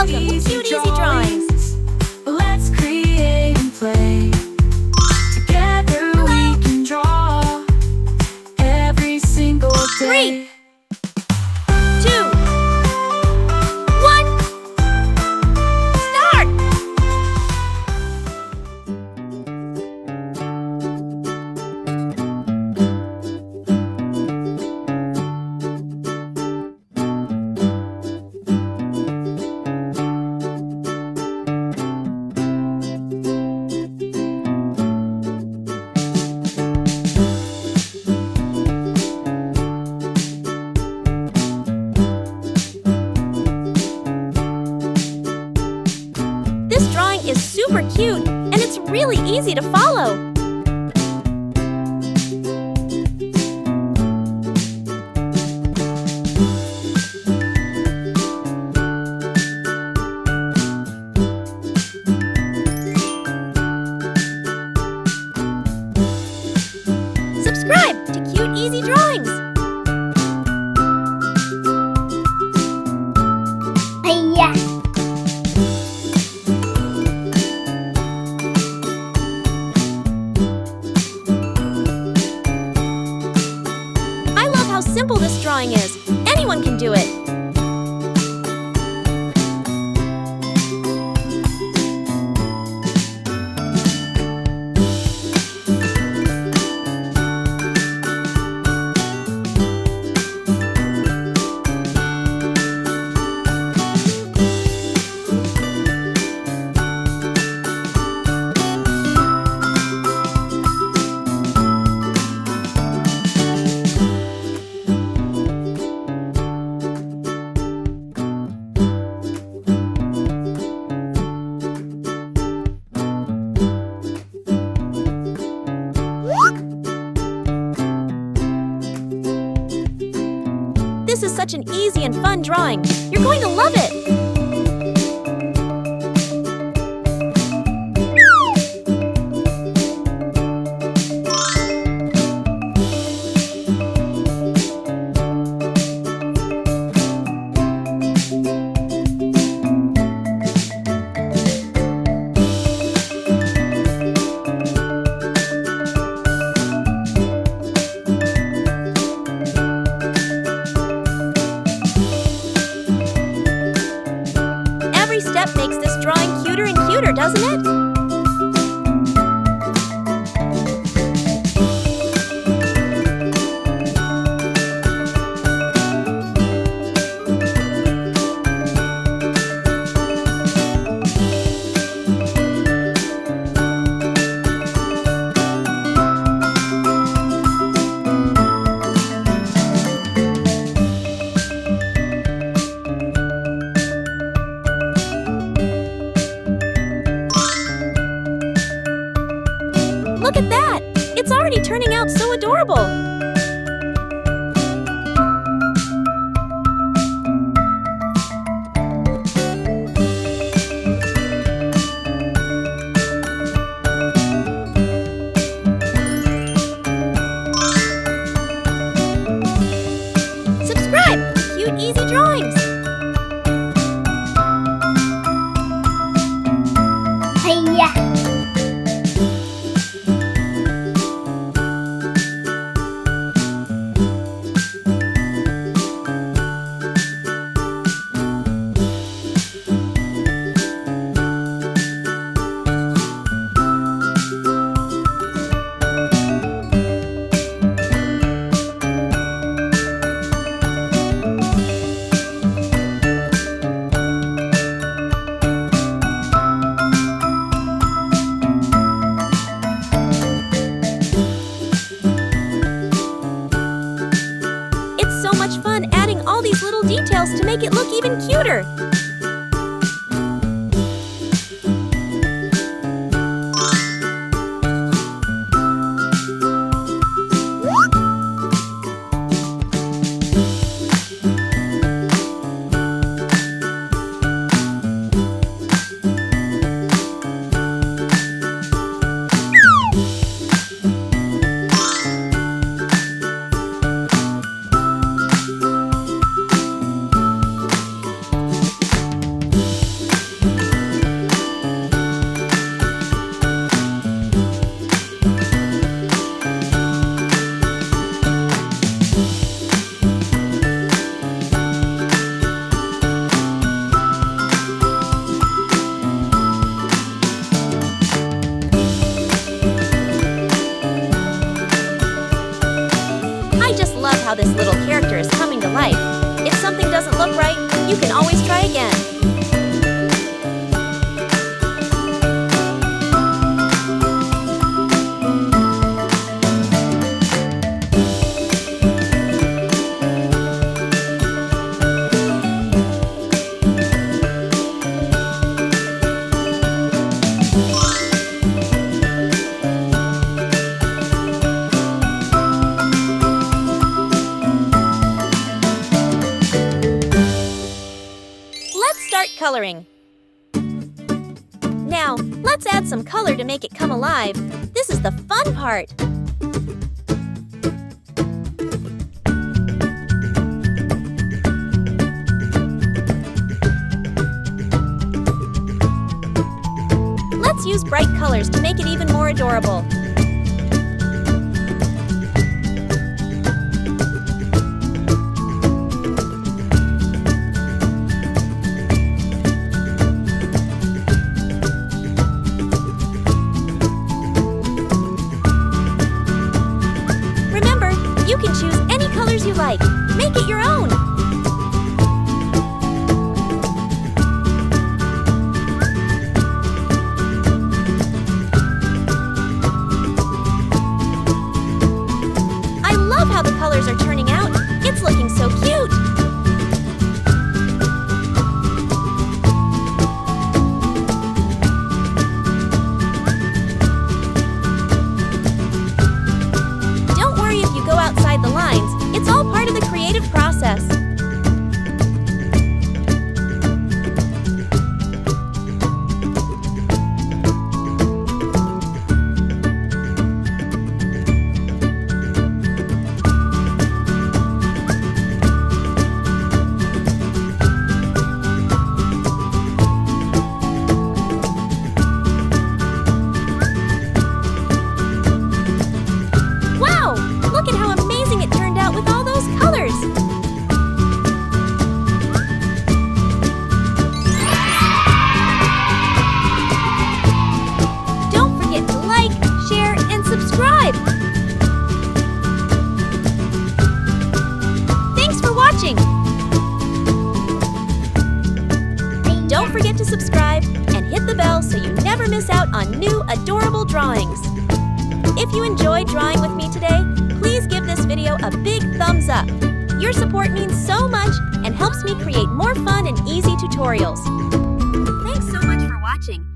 Welcome to Cute Easy Drawings. Let's create and play. Together we can draw every single day. 3, 2, 1, start! This drawing is super cute, and it's really easy to follow. Subscribe to Cute Easy Drawings. I love how simple this drawing is. Anyone can do it. This is such an easy and fun drawing. You're going to love it. Every step makes this drawing cuter and cuter, doesn't it? Look at that! It's already turning out so adorable! Subscribe to Cute Easy Drawings! Much fun adding all these little details to make it look even cuter. Now, let's add some color to make it come alive. This is the fun part. Let's use bright colors to make it even more adorable. Remember, you can choose any colors you like. Make it your own. How the colors are turning out. It's looking so cute. Don't worry if you go outside the lines. It's all part of the creative process. Look at how amazing it turned out with all those colors! Don't forget to like, share, and subscribe! Thanks for watching! Don't forget to subscribe and hit the bell so you never miss out on new adorable drawings. If you enjoyed drawing with me today, please give this video a big thumbs up. Your support means so much and helps me create more fun and easy tutorials. Thanks so much for watching.